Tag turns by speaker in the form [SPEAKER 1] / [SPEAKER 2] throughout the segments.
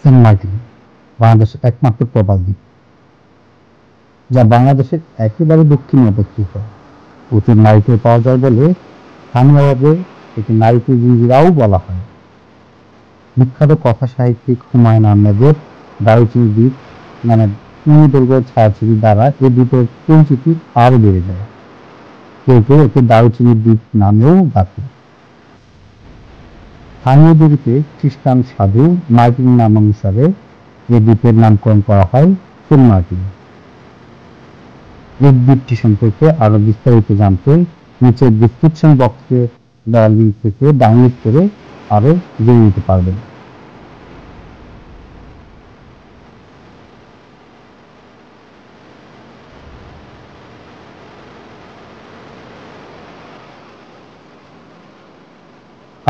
[SPEAKER 1] Saint Martin বাংলাদেশের একমাত্র প্রবাল দ্বীপ, যা বাংলাদেশের একেবারে দক্ষিণে অবস্থিত। প্রচুর নারিকেল পাওয়া যায় বলে স্থানীয়ভাবে একে নারিকেল জিঞ্জিরাও বলা হয়। বিখ্যাত কথা সাহিত্যিক হুমায়ুন আহমেদের দারুচিনি দ্বীপ নামে পূর্ণদৈর্ঘ্য ছায়াছবি দ্বারা এ দ্বীপের পরিচিতি আরও বেড়ে যায়। কেউ কেউ একে দারুচিনি দ্বীপ নামেও ডাকে। স্থানীয় দ্বীপে খ্রিস্টান সাধু মার্টিন নামানুসারে এ দ্বীপের নামকরণ করা হয় সেন্ট মার্টিন। এই দ্বীপটি সম্পর্কে আরো বিস্তারিত জানতে নিচের ডিসক্রিপশন বক্সে দেওয়া লিঙ্ক থেকে ডাউনলোড করে আরো জেনে নিতে পারবেন।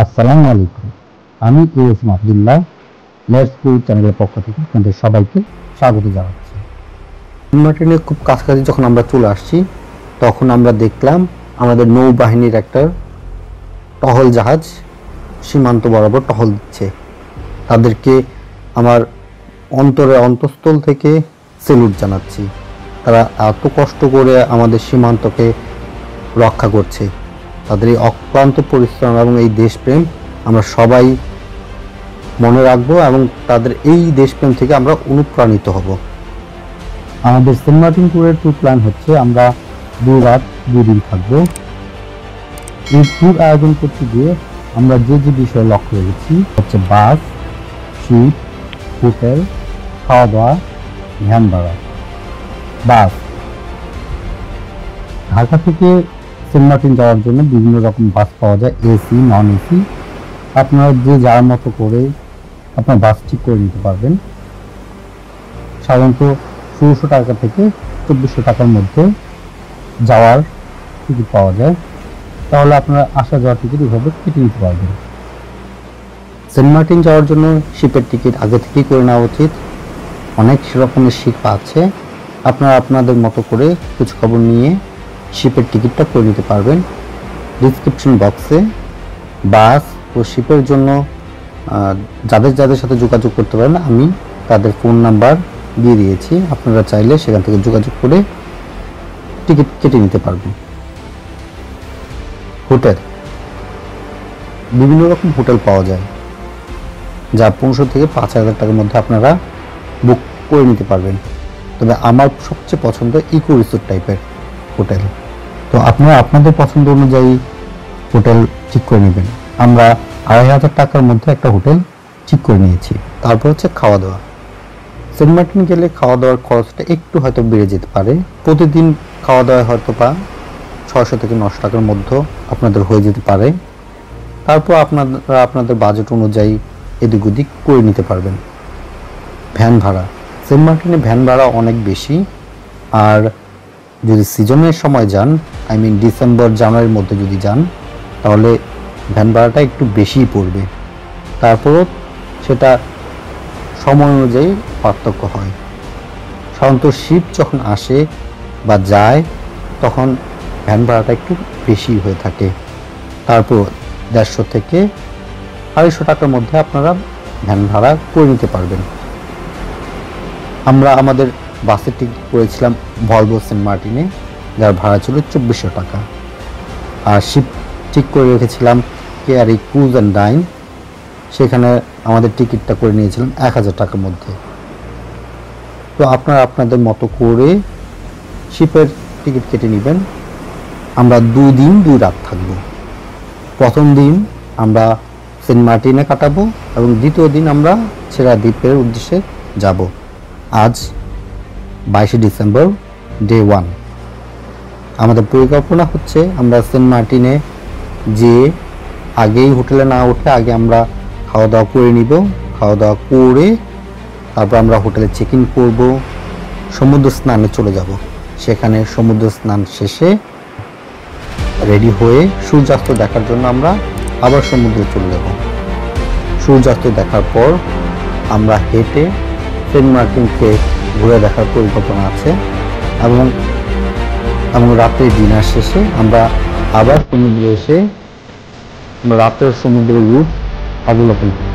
[SPEAKER 1] আসসালামু আলাইকুম, আমি এস আব্দুল্লাহ লেটস গো চ্যানেলের পক্ষ থেকে আপনাদের সবাইকে স্বাগত জানাচ্ছি।
[SPEAKER 2] সেন্ট মার্টিনের খুব কাছাকাছি যখন আমরা চলে আসছি তখন আমরা দেখলাম আমাদের নৌবাহিনীর একটা টহল জাহাজ সীমান্ত বরাবর টহল দিচ্ছে। তাদেরকে আমার অন্তঃস্থল থেকে সেলুট জানাচ্ছি। তারা এত কষ্ট করে আমাদের সীমান্তকে রক্ষা করছে। তাদের এই অক্লান্ত পরিশ্রম এবং এই দেশপ্রেম আমরা সবাই মনে রাখবো এবং তাদের এই দেশপ্রেম থেকে আমরা অনুপ্রাণিত হব।
[SPEAKER 1] আমাদের সেন্ট মার্টিন ট্যুরের ট্যুর প্ল্যান হচ্ছে আমরা 2 রাত 2 দিন থাকবো। এই ট্যুর আয়োজন করতে গিয়ে আমরা যে বিষয়ে লক্ষ্য রেখেছি হচ্ছে বাস, শিপ, হোটেল, খাওয়া দাওয়া, ভ্যান ভাড়া। বাস, ঢাকা থেকে সেন্ট মার্টিন যাওয়ার জন্য বিভিন্ন রকম বাস পাওয়া যায়, এসি, নন এসি। আপনারা যে যার মতো করে আপনার বাস ঠিক করে নিতে পারবেন। সাধারণত 1600 টাকা থেকে 2400 টাকার মধ্যে যাওয়ার টিকিট পাওয়া যায়। তাহলে আপনারা আসা যাওয়ার টিকিট এভাবে কেটে নিতে পারবেন।
[SPEAKER 2] সেন্ট মার্টিন যাওয়ার জন্য শিপের টিকিট আগে থেকেই করে নেওয়া উচিত। অনেক রকমের শিপ আছে, আপনারা আপনাদের মতো করে খোঁজখবর নিয়ে শিপের টিকিটটা করে নিতে পারবেন। ডিসক্রিপশন বক্সে বাস ও শিপের জন্য যাদের সাথে যোগাযোগ করতে পারেন আমি তাদের ফোন নাম্বার দিয়ে দিয়েছি। আপনারা চাইলে সেখান থেকে যোগাযোগ করে টিকিট কেটে নিতে পারবেন। হোটেল, বিভিন্ন রকম হোটেল পাওয়া যায় যা 1500 থেকে 5000 টাকার মধ্যে আপনারা বুক করে নিতে পারবেন। তবে আমার সবচেয়ে পছন্দ ইকো রিসোর্ট টাইপের হোটেল।
[SPEAKER 1] তো আপনারা আপনাদের পছন্দ অনুযায়ী হোটেল ঠিক করে নেবেন। আমরা 2500 টাকার মধ্যে একটা হোটেল ঠিক করে নিয়েছি।
[SPEAKER 2] তারপর হচ্ছে খাওয়া দাওয়া। সেন্ট মার্টিন গেলে খাওয়া দাওয়ার খরচটা একটু হয়তো বেড়ে যেতে পারে। প্রতিদিন খাওয়া দাওয়া হয়তো বা 600 থেকে 900 টাকার মধ্যে আপনাদের হয়ে যেতে পারে। তারপর আপনারা আপনাদের বাজেট অনুযায়ী এদিক ওদিক করে নিতে পারবেন। ভ্যান ভাড়া, সেন্ট মার্টিনে ভ্যান ভাড়া অনেক বেশি। আর যদি সিজনের সময় যান, ডিসেম্বর জানুয়ারির মধ্যে যদি যান তাহলে ভ্যান ভাড়াটা একটু বেশিই পড়বে। তারপরও সেটা সময় অনুযায়ী পার্থক্য হয়। সাধারণত শীত যখন আসে বা যায় তখন ভ্যান ভাড়াটা একটু বেশি হয়ে থাকে। তারপর 150 থেকে 250 টাকার মধ্যে আপনারা ভ্যান ভাড়া করে নিতে পারবেন। আমরা আমাদের বাসের টিকিট করেছিলাম ভলভো সেন্ট মার্টিনে, যার ভাড়া ছিল 2400 টাকা। আর শিপ ঠিক করে রেখেছিলাম কেয়ারি ক্রুজ অ্যান্ড ডাইন, সেখানে আমাদের টিকিটটা করে নিয়েছিলাম 1000 টাকার মধ্যে। তো আপনারা আপনাদের মতো করে শিপের টিকিট কেটে নেবেন। আমরা 2 দিন 2 রাত থাকব। প্রথম দিন আমরা সেন্ট মার্টিনে কাটাবো এবং দ্বিতীয় দিন আমরা ছেড়া দ্বীপের উদ্দেশ্যে যাব। আজ 22 ডিসেম্বর, ডে 1। আমাদের পরিকল্পনা হচ্ছে আমরা সেন্ট মার্টিনে যে আগেই হোটেলে না উঠে আগে আমরা খাওয়া দাওয়া করে নিব। খাওয়া দাওয়া করে তারপর আমরা হোটেলে চেক ইন করবো, সমুদ্র স্নানে চলে যাব। সেখানে সমুদ্র স্নান শেষে রেডি হয়ে সূর্যাস্ত দেখার জন্য আমরা আবার সমুদ্রে চলে যাব। সূর্যাস্ত দেখার পর আমরা হেঁটে সেন্ট মার্টিনকে ঘুরে দেখার পরিকল্পনা আছে এবং রাতের ডিনার শেষে আমরা আবার সমুদ্রে এসে রাতের সমুদ্রের রূপ অবলোকন করি।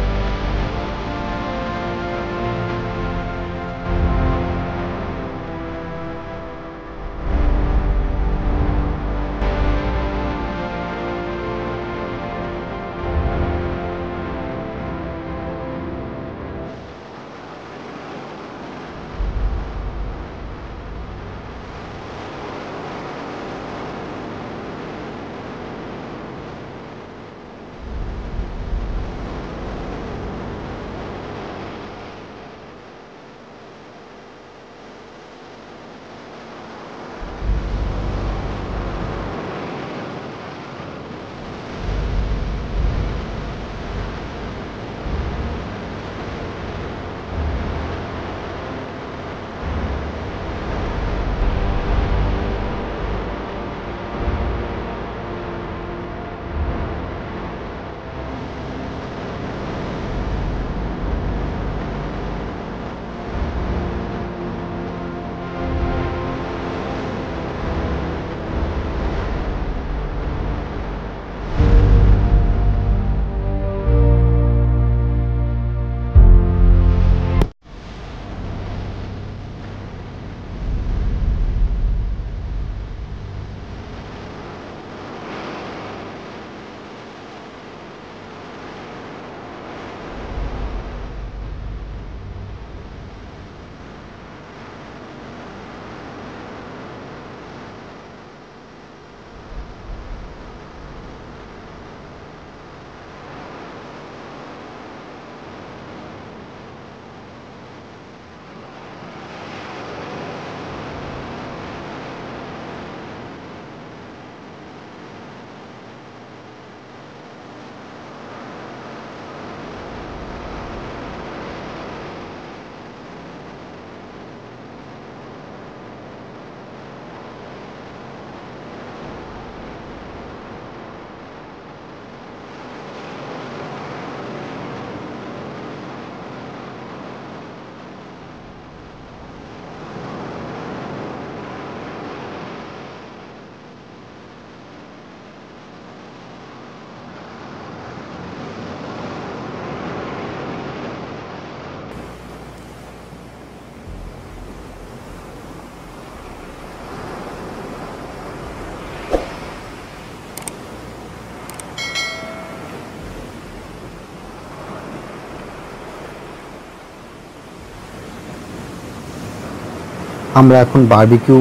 [SPEAKER 2] আমরা এখন বারবিকিউ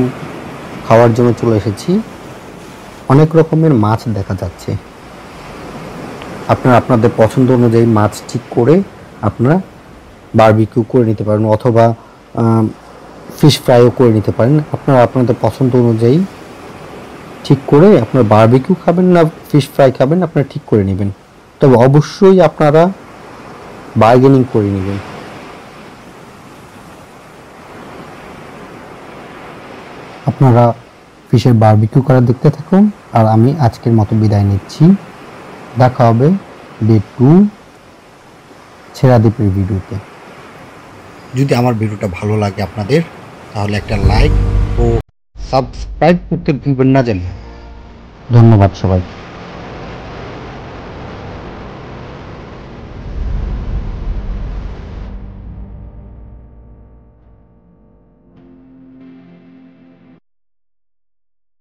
[SPEAKER 2] খাওয়ার জন্য চলে এসেছি। অনেক রকমের মাছ দেখা যাচ্ছে। আপনারা আপনাদের পছন্দ অনুযায়ী মাছ ঠিক করে আপনারা বারবিকিউ করে নিতে পারেন, অথবা ফিশ ফ্রাইও করে নিতে পারেন। আপনারা আপনাদের পছন্দ অনুযায়ী ঠিক করে আপনারা বারবিকিউ খাবেন না ফিশ ফ্রাই খাবেন আপনারা ঠিক করে নেবেন। তবে অবশ্যই আপনারা বার্গেনিং করে নেবেন। আপনারা ফিশের বারবিকিউ করা দেখতে থাকুন, আর আমি আজকের মতো বিদায় নিচ্ছি। দেখা হবে ডে 2 ছেড়া দ্বীপের ভিডিওতে।
[SPEAKER 1] যদি আমার ভিডিওটা ভালো লাগে আপনাদের, তাহলে একটা লাইক ও সাবস্ক্রাইব করতে ভুলবেন না যেন।
[SPEAKER 2] ধন্যবাদ সবাই।